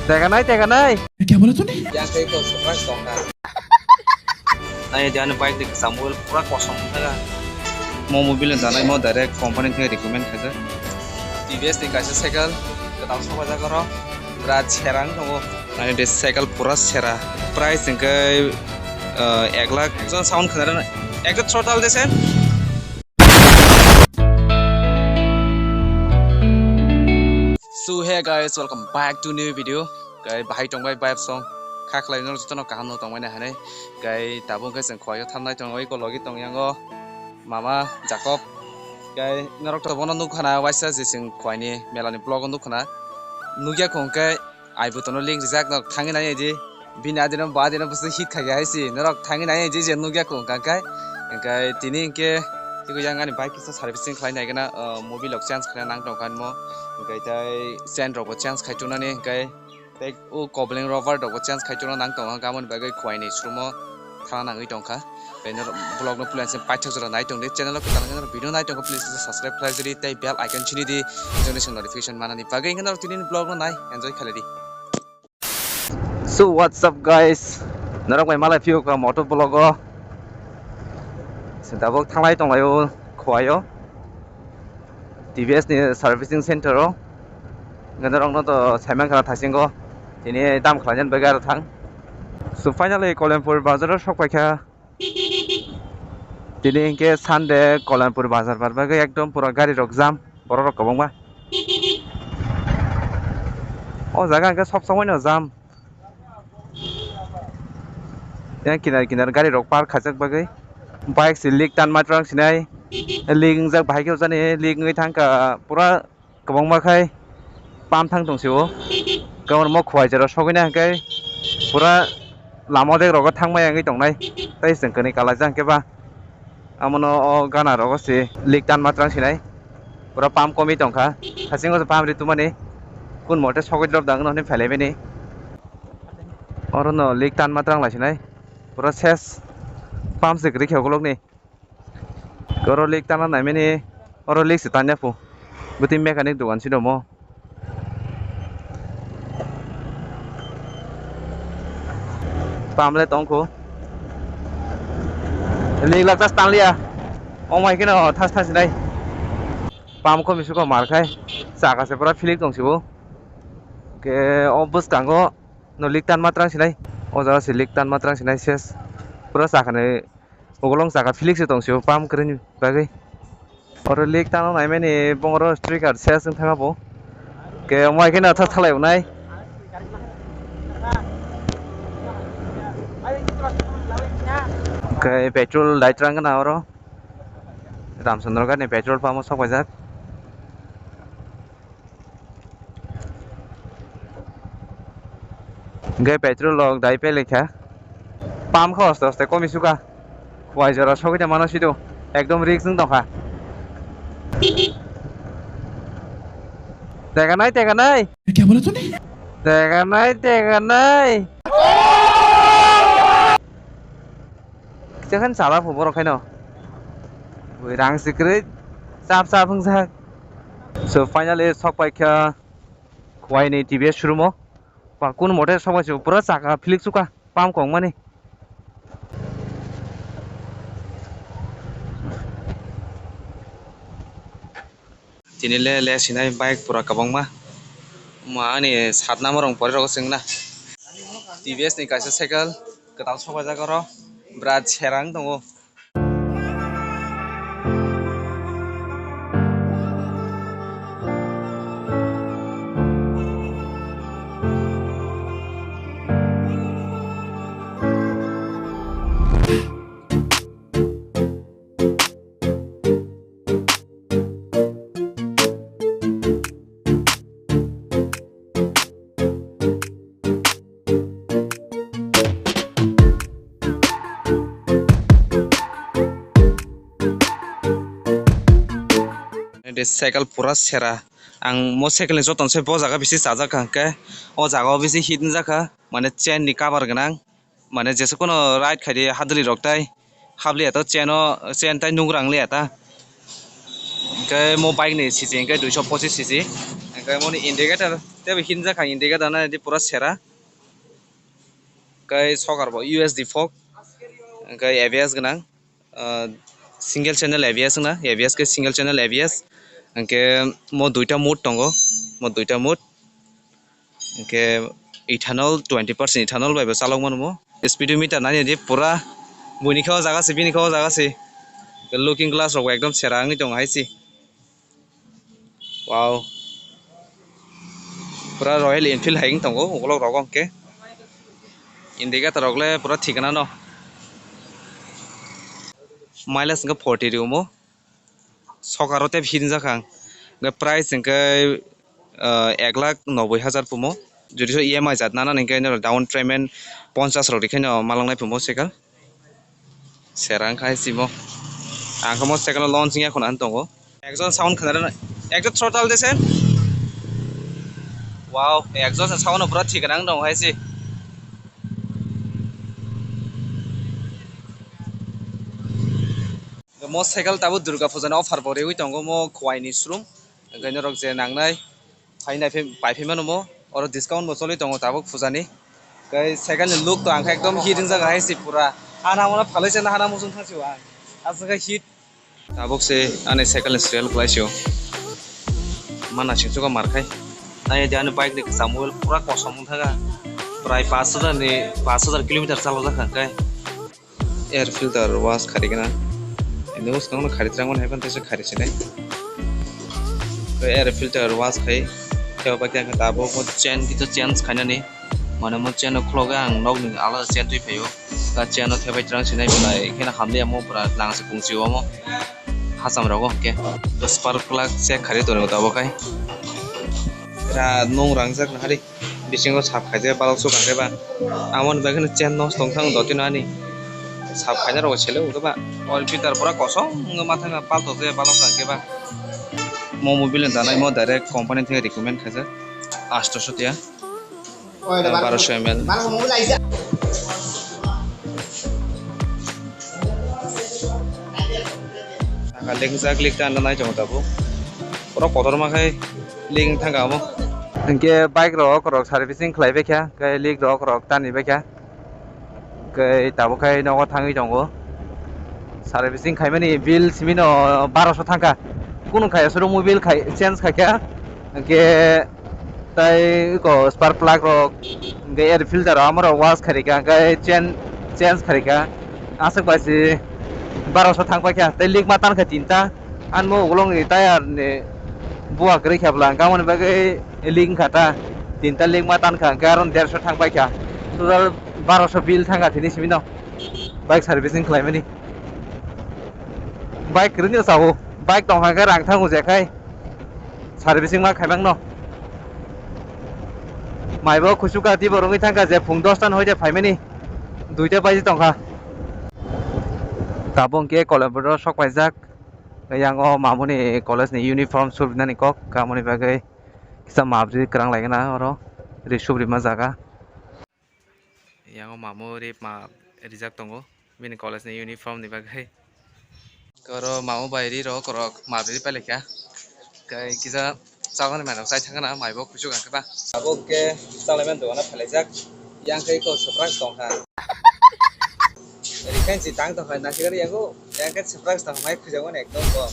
teka nay. क्या बोला तूने? yang kayak kau surprise dong kan nah jangan baik di Samuel pura kosong saja mau mobil yang tanah mau direct company थे recommend saja TVS nih kasih cycle ketemu sama aja karo berat serang kamu nah ini cycle pura serah price yang ke 1 lakh जो sound kedengaran एक total desen so hey guys welcome back to new video guys bahai tong bai vibe song खाख्लाय न जतन काहन तंग माने हाने गाय दाबो गाय जों खय थामनाय तंग ओइ गलगि तंग यांगो मामा जाकब गाय नरक त बन नुखाना वाइसा जे जों खयनि मेलानि ब्लग नुखाना नुगिया खंके आइबो तनो लिंक जाक न थांगि नाय जे बिना दिन बा दिन बस हिट खाय आइसि नरक थांगि नाय जे जे नुगिया खंका गाय तिनि के तिगो यांगानि बाइक किस सर्विसिंग खाय नायगना मोबिल लक चान्स खाय नांग दं कानमो गाय ताय सेंटर बो चान्स खायथुनानि गाय ओ कबलिंग रबार दो चान्स खायथुना नांग दं गामोन बागै खयनि सुरमो थाना नाङै दंखा बेनो ब्लग न प्लेन से पाइथक जरा नाय दं दे चैनल को ताना भिडियो नाय दं प्लीज सब्सक्राइब खालाय जरि ताय बेल आइकन छिनि दि जनरेशन नोटिफिकेशन मानानि बागै हिंना तिनि ब्लग न नाय एन्जॉय खालाय दि सो व्हाट्स अप गाइस नरक मै मालाय फिउ का मोटो ब्लॉग सिदाबो थांलाय दंलायो खवायो TVS नि सर्विसिंग सेंटर गनरंग तो साइमान खाना थासिंगो दिनै दाम खालायन बगार थां सो फाइनली कल्याणपुर बाजाराव सफायखा दिनै इनके सानडे कल्याणपुर बाजार बारबागै एकदम पुरा गारि रक जाम बर रक गबंबा ओ जागा इनके सब समय जाम या किनार किनार गारि रक पार्क खाजक बागै बाइक से लिक तान मात्रang सिनाय लिक जाक बाइक जाने लिक ngै थांका पुरा गबंबा खाय पाम थां दंसेओ गावर म खवाय जरा सगैना हांकै पुरा लामा देग रग थांबाय आङै दंनाय तै जोंखनि काला जांकेबा आमनो गाना रगसे लिक तान मात्रang सिनाय पुरा पाम कमी दंखा हासिंगो पाम रितु माने कुन मटे सगै द्रप दांगन हने फैलायबेनि अरनो लिक तान मात्रang लासिनाय पुरा सेस पाम से ग्रि खेवगलगनि गरो लिक ताना नायमेनि अरो लिक से तान्या फु बुति मेकानिक दुकान सि दमो पामले तंखो लिक लाक्टास तानलिया ओ माय केनो थास थासिनाय पाम को मिसुको मारखाय जागासे पुरा फिलिक दंसिबो के ओ बुसकांगो नो लिक तान मात्रang सिनाय ओ जरा से लिक तान मात्रang सिनाय सेस पुरा जाखाने ओगलंग जागा फिलिक से दंसिबो पाम करनि बागै और लिक तानो नायमेनि बंगरो स्ट्रिकार सेस जों थांगाबो के ओ माय केनो थास थालायउनाय के पेट्रोल लाइट्रांग ना और रामचंद्र का ने पेट्रोल पंप सब बजाक गे पेट्रोल लग दाइ पे लेखा पाम खा हस्ते हस्ते कमी सुका वाइ जरा सगैता मानसिदो एकदम रिक्स जों दखा तेगा नाय क्या बोला तूने? तेगा नाय Jangan salah pemborok kaino. Wirang secret, sap hengsak. So finally sok paikha khwai ni TVS shuru mo. Pa kun motor sok paikha pura saka filik suka pam kong mani. Tini le sinai bike pura kabong ma. Ma ni 7 number ong pore ro singna. TVS ni kaisa cycle ketal sok paikha karo. Berat serang tunggu cycle पूरा सेरा आं मो cycle जतन से ब जागा बिसि जाजाखा के ओ जागा बिसि हिट जाखा माने चेन नि कवर गनां माने जेसे कोनो राइड खादि हादली रक्ताय हाबलिया तो चेन ताय नुंग्रांलिया ता के मो बाइक नि सीसी के 225 CC Cái món indicator thế bị hin ra khang indicator này đi pura sera cái sokar bo USD Fog cái ABS cái single channel ABS na ABS cái single channel ABS cái mo duita mode tongo mo duita mode cái ethanol 20% ethanol by salong mano mo speedometer na ni pura buni khaw jaga se bini khaw jaga se cái looking glass ro ekdom sera ngi tong haisi wow pura Royal Enfield haing tongo ugolok rogong ke indicator rogle pura thikana no mileage nga 40 riumo sokarote hin jakhang ga price nga 1,90,000 pumo যদি EMI jat nana ningkai no down payment 50 rok dikhai no malangnai pumo sekal serang khai simo angkamo sekal launching এখন আন tongo একজন sound খানা একটা throttle দেছেন wow একজন sound পুরো ঠিক নাং দং হাইছি mo cycle tabu durga puja na offer bore ui tongo mo khwai ni shroom gaino rok je nangnai phainai paifima no mo oro discount mo choli tongo tabu puja ni gai cycle ni look to angkha ekdom hiding jaga haisi pura ana mona phalaise na hana mo jung thangsiu ang asaga hit tabuk se ane cycle ni serial klaisio mana singsuka markai nai dia ane bike ni samuel pura kosom thaga prai 5,000 kilometer chalo jakha kai air filter wash kharigena ini us nang khari trangon heban tese khari sine air filter wash khai theo ba kyang ta bo chain ti to chain khaina ni mane mo chain khloga ang nog ni ala chain tui phayo ka chain no thebai trang sinai bulai khena hamle mo pura lang se pungchiwa mo hasam rogo ke to spark plug se khari to no ta bo kai ra nong rangjak na hari bisingo sap khaje balok su kangke ba amon ba khena chain no stong thang dotin ani sap khaina ro chele u ba oil filter pura kosong matha na pal to je balok kangke ba mo mobile danai mo direct company থেকে recommend khaje 800 tia 1200 ml taka link jak lik tan nai jong tabu pura kotor ma khai link thanga mo Engke bike rok servicing khlaibe kya kai lik rok tani be kya kai tabo kai no thangi tongo servicing khaimani bill simino 1200 thangka কোনো খাই আসলে mobile খাই change খাইকা কে তাই কো spark plug rock গে air filter আমার wash খারিকা গে change খারিকা আসে পাইছি 1200 থাং পাইকা তাই leak মাতান খা তিনটা আন মো ওগলং নি টায়ার নে বুয়া করে খাবলা গামন বাগে লিক খাটা তিনটা লিক মাতান খা কারণ 150 থাং পাইকা টোটাল 1200 বিল থাঙ্গা থিনি সিমিনো বাইক সার্ভিসিং খাইমানি বাইক রিনি সাও bike tong hangka rang thang uje khai servicing ma khaimang no maibo khusuka ti borongi thangka je phung 10 tan hoide phaimani duita baji tongkha tabong ke collaborator sok paijak yang o mamuni college ni uniform surbnani kok kamoni bagai kisa mabri krang laigena oro ri subri ma jaga yang o mamuri ma rijak tongo bini college ni uniform ni bagai koro mau bayri ro koro mabri pele kya kai kisa sawan mana sai thangana maibo khusu kan ba abo ke salamen do na phale jak yang kai ko surprise tong ha ri kan si tang to ha na sigari yang ko yang kan surprise tong mai khujawan ekdom ko